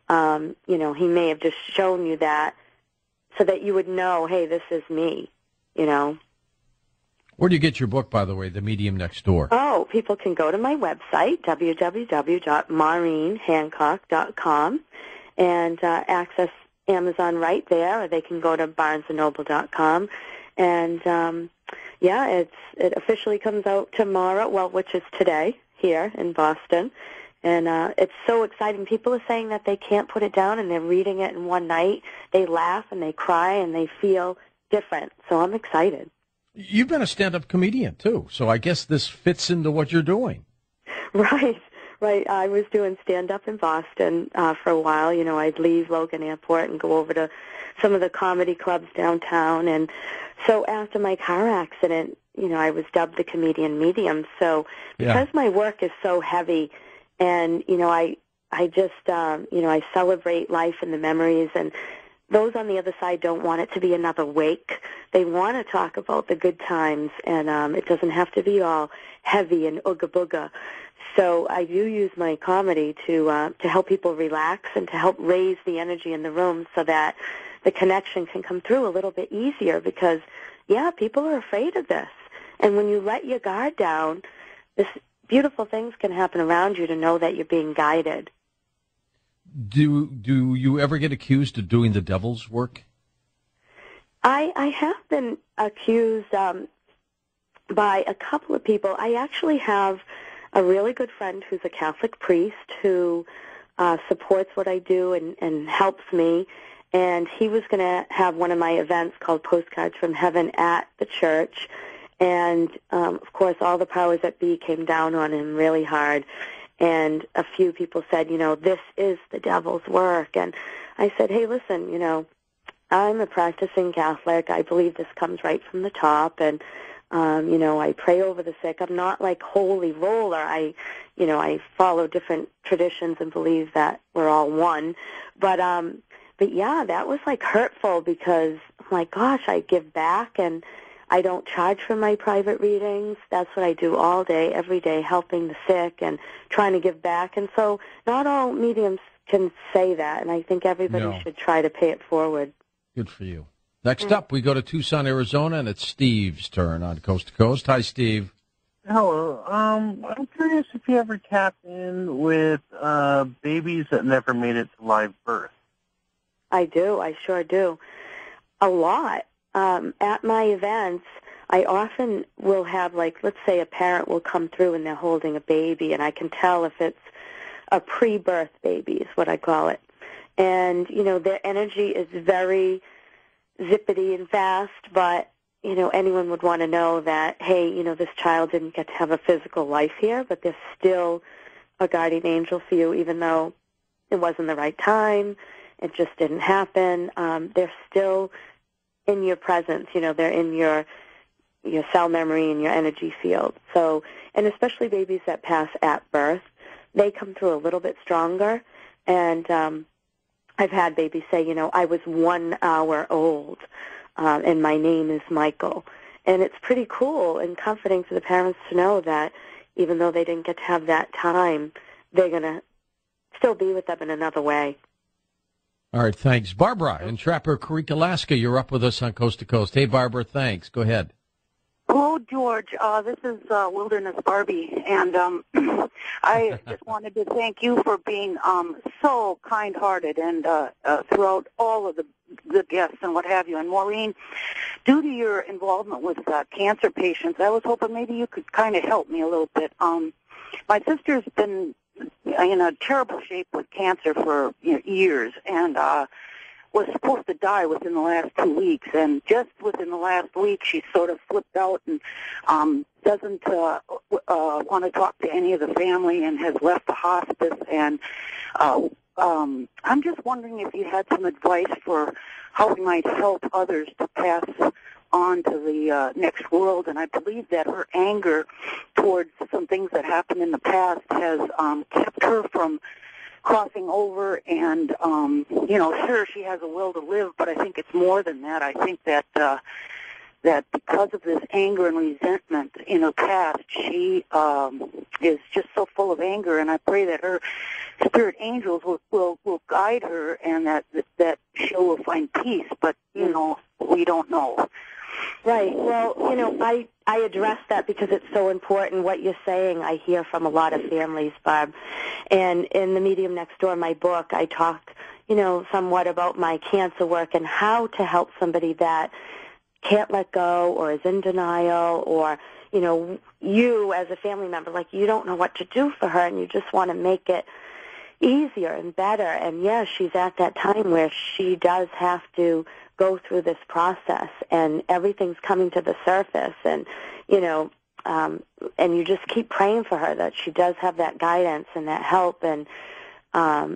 he may have just shown you that so that you would know, hey, this is me, Where do you get your book, by the way, The Medium Next Door? Oh, people can go to my website, www.maureenhancock.com, and access Amazon right there, or they can go to barnesandnoble.com. And, it officially comes out tomorrow, which is today here in Boston. And it's so exciting. People are saying that they can't put it down, and they're reading it in one night. They laugh and they cry and they feel different. So I'm excited. You've been a stand-up comedian, too, so I guess this fits into what you're doing. Right. I was doing stand-up in Boston for a while. I'd leave Logan Airport and go over to some of the comedy clubs downtown. And so after my car accident, I was dubbed the comedian medium. So because my work is so heavy and, I just, I celebrate life and the memories, and those on the other side don't want it to be another wake. They want to talk about the good times, and it doesn't have to be all heavy and ooga booga. So I do use my comedy to help people relax and to help raise the energy in the room so that the connection can come through a little bit easier because, people are afraid of this. And when you let your guard down, this beautiful things can happen around you to know that you're being guided. Do you ever get accused of doing the devil's work? I have been accused by a couple of people. I actually have a really good friend who's a Catholic priest who supports what I do and helps me. And he was going to have one of my events called Postcards from Heaven at the church. And, of course, all the powers that be came down on him really hard. And a few people said, this is the devil's work. And I said, hey, listen, I'm a practicing Catholic. I believe this comes right from the top. And, I pray over the sick. I'm not like holy roller. I follow different traditions and believe that we're all one. But yeah, that was like hurtful because, oh my gosh, I give back and I don't charge for my private readings. That's what I do all day, every day, helping the sick and trying to give back. And so not all mediums can say that, and I think everybody should try to pay it forward. Good for you. Next up, we go to Tucson, Arizona, and it's Steve's turn on Coast to Coast. Hi, Steve. Hello. I'm curious if you ever tapped in with babies that never made it to live birth. I do. I sure do. A lot. At my events, I often will have, let's say a parent will come through and they're holding a baby, and I can tell if it's a pre-birth baby is what I call it. And, their energy is very zippity and fast, but, anyone would want to know that, hey, this child didn't get to have a physical life here, but they're still a guardian angel for you, even though it wasn't the right time, it just didn't happen. They're still in your presence, they're in your cell memory and your energy field. So, and especially babies that pass at birth, they come through a little bit stronger. And I've had babies say, I was 1 hour old, and my name is Michael. And it's pretty cool and comforting for the parents to know that even though they didn't get to have that time, they're going to still be with them in another way. All right, thanks. Barbara in Trapper Creek, Alaska, you're up with us on Coast to Coast. Hey, Barbara, thanks. Go ahead. Hello, George. This is Wilderness Barbie, and I just wanted to thank you for being so kind-hearted and throughout all of the guests and what have you. And Maureen, due to your involvement with cancer patients, I was hoping maybe you could kind of help me a little bit. My sister's been in a terrible shape with cancer for years, and was supposed to die within the last 2 weeks, and just within the last week she sort of flipped out and doesn't want to talk to any of the family and has left the hospice. And I'm just wondering if you had some advice for how we might help others to pass on to the next world. And I believe that her anger towards some things that happened in the past has kept her from crossing over, and, sure, she has a will to live, but I think it's more than that. I think that that because of this anger and resentment in her past, she is just so full of anger, and I pray that her spirit angels will guide her and that she will find peace, but, you know, we don't know. Right. Well, you know, I address that because it's so important. What you're saying, I hear from a lot of families, Barb. And in The Medium Next Door, my book, I talk, you know, somewhat about my cancer work and how to help somebody that can't let go or is in denial, or, you know, you as a family member, like, you don't know what to do for her and you just want to make it easier and better. And, yes, she's at that time where she does have to go through this process and everything's coming to the surface, and, you know, and you just keep praying for her that she does have that guidance and that help. And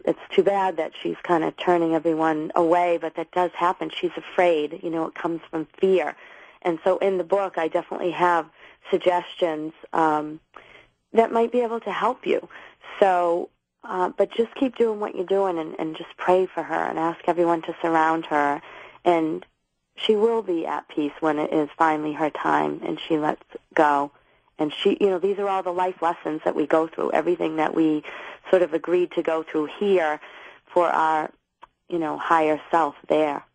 it's too bad that she's kind of turning everyone away, but that does happen. She's afraid. You know, it comes from fear. And so in the book, I definitely have suggestions that might be able to help you. So, but just keep doing what you're doing and just pray for her and ask everyone to surround her. And she will be at peace when it is finally her time and she lets go. And she, you know, these are all the life lessons that we go through, everything that we sort of agreed to go through here for our, you know, higher self there.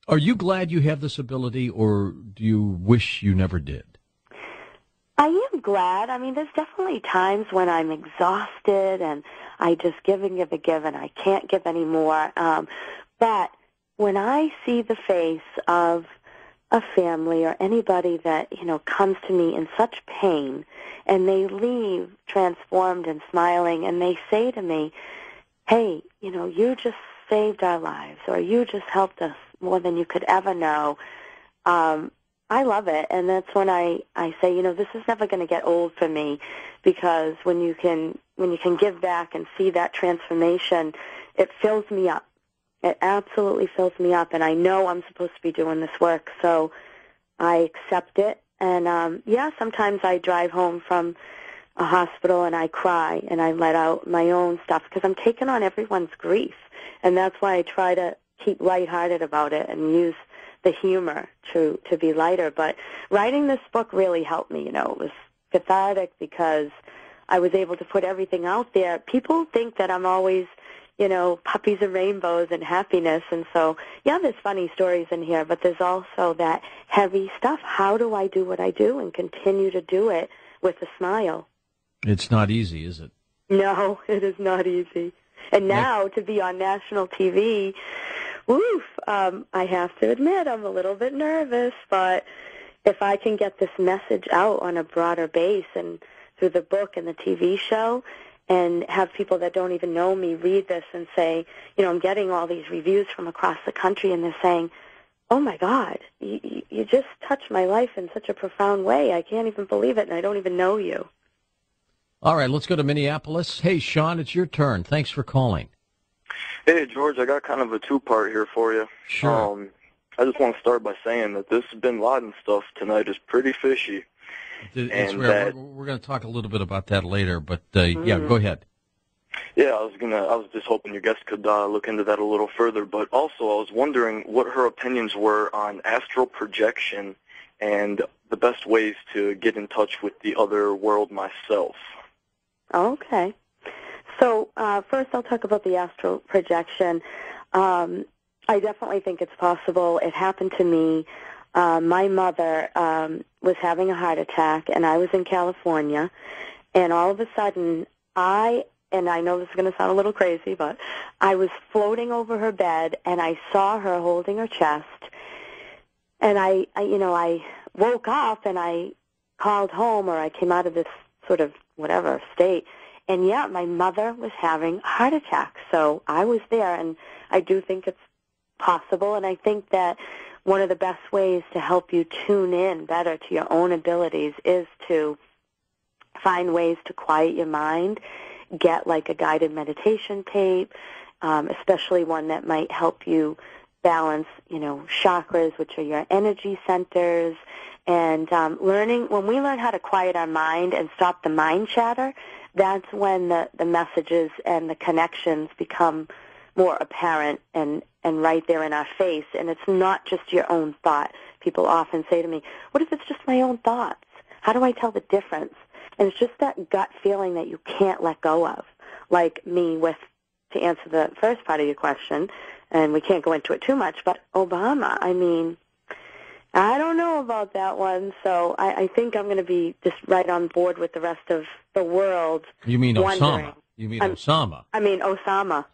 Are you glad you have this ability, or do you wish you never did? I am glad. I mean, there's definitely times when I'm exhausted and I just give and I can't give anymore. But when I see the face of a family or anybody that, you know, comes to me in such pain and they leave transformed and smiling and they say to me, hey, you know, you just saved our lives, or you just helped us more than you could ever know, I love it. And that's when I say, you know, this is never going to get old for me, because when you can give back and see that transformation, it fills me up. It absolutely fills me up, and I know I'm supposed to be doing this work, so I accept it. And, yeah, sometimes I drive home from a hospital and I cry and I let out my own stuff because I'm taking on everyone's grief, and that's why I try to keep lighthearted about it and use the humor to be lighter. But writing this book really helped me. You know, it was cathartic because I was able to put everything out there. People think that I'm always, you know, puppies and rainbows and happiness. And so, yeah, there's funny stories in here, but there's also that heavy stuff. How do I do what I do and continue to do it with a smile? It's not easy, is it? No, it is not easy. And now to be on national TV, woof, I have to admit I'm a little bit nervous, but if I can get this message out on a broader base and through the book and the TV show, and have people that don't even know me read this and say, you know, I'm getting all these reviews from across the country, and they're saying, oh, my God, you just touched my life in such a profound way. I can't even believe it, and I don't even know you. All right, let's go to Minneapolis. Hey, Sean, it's your turn. Thanks for calling. Hey, George, I got kind of a two-part here for you. Sure. I just want to start by saying that this Bin Laden stuff tonight is pretty fishy. It's rare. We're going to talk a little bit about that later, but yeah, go ahead. Yeah, I was just hoping your guest could look into that a little further. But also, I was wondering what her opinions were on astral projection and the best ways to get in touch with the other world myself. Okay. So first I'll talk about the astral projection. I definitely think it's possible. It happened to me. My mother was having a heart attack, and I was in California, and all of a sudden and I know this is going to sound a little crazy, but I was floating over her bed, and I saw her holding her chest, and I woke up, and I called home, or I came out of this sort of whatever state, and yeah, my mother was having a heart attack. So I was there, and I do think it's possible, and I think that one of the best ways to help you tune in better to your own abilities is to find ways to quiet your mind, get like a guided meditation tape, especially one that might help you balance, you know, chakras, which are your energy centers, and when we learn how to quiet our mind and stop the mind chatter, that's when the messages and the connections become more apparent and right there in our face, and it's not just your own thought. People often say to me, what if it's just my own thoughts? How do I tell the difference? And it's just that gut feeling that you can't let go of. Like me with, to answer the first part of your question, and we can't go into it too much, but Obama, I mean, I don't know about that one, so I think I'm going to be just right on board with the rest of the world. You mean wondering. Osama? You mean Osama? I mean Osama.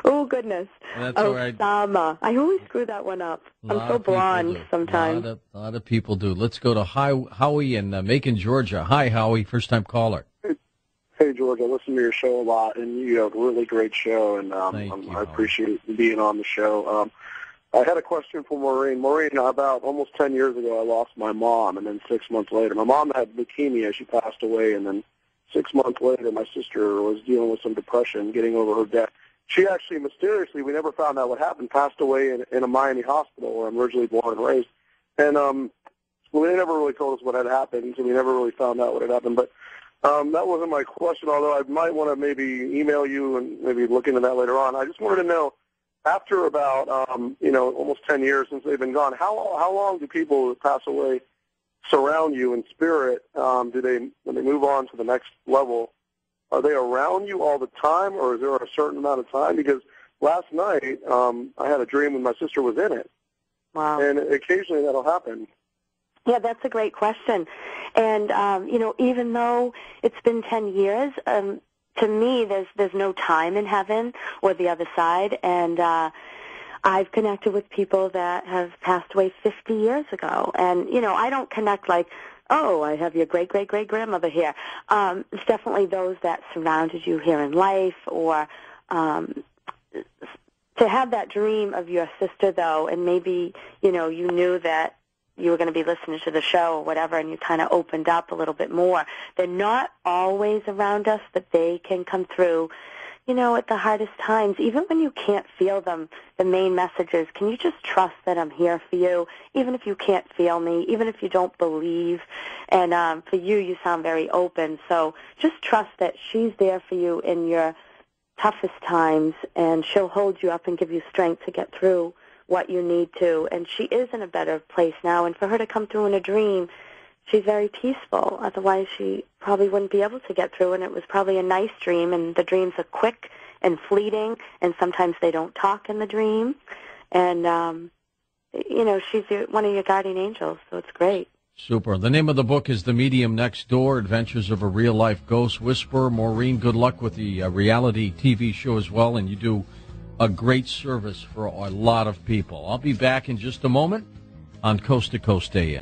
Oh, goodness. That's all right. Osama. I always screw that one up. I'm so blonde sometimes. A lot of people do. Let's go to Howie in Macon, Georgia. Hi, Howie, first-time caller. Hey, George, I listen to your show a lot, and you have a really great show, and I appreciate you being on the show. I had a question for Maureen. Maureen, about almost 10 years ago, I lost my mom, and then 6 months later, my mom had leukemia. She passed away, and then 6 months later, my sister was dealing with some depression, getting over her death. She actually, mysteriously, we never found out what happened, passed away in a Miami hospital where I'm originally born and raised. And well, they never really told us what had happened, so we never really found out what had happened. But that wasn't my question, although I might want to maybe email you and maybe look into that later on. I just wanted to know, after about, almost 10 years since they've been gone, how long do people who pass away surround you in spirit? When they move on to the next level, are they around you all the time, or is there a certain amount of time? Because last night I had a dream when my sister was in it. Wow. And occasionally that'll happen. Yeah, that's a great question. And, even though it's been 10 years, to me, there's no time in heaven or the other side. And I've connected with people that have passed away 50 years ago. And, I don't connect like, oh, I have your great-great-great-grandmother here. It's definitely those that surrounded you here in life, or to have that dream of your sister, though, and maybe, you knew that you were going to be listening to the show or whatever, and you kind of opened up a little bit more. They're not always around us, but they can come through, at the hardest times. Even when you can't feel them, the main message is, can you just trust that I'm here for you, even if you can't feel me, even if you don't believe? And for you sound very open, so just trust that she's there for you in your toughest times, and she'll hold you up and give you strength to get through what you need to. And she is in a better place now, and for her to come through in a dream, she's very peaceful. Otherwise, she probably wouldn't be able to get through, and it was probably a nice dream, and the dreams are quick and fleeting, and sometimes they don't talk in the dream. And, she's one of your guardian angels, so it's great. Super. The name of the book is The Medium Next Door, Adventures of a Real-Life Ghost Whisperer. Maureen, good luck with the reality TV show as well, and you do a great service for a lot of people. I'll be back in just a moment on Coast to Coast AM.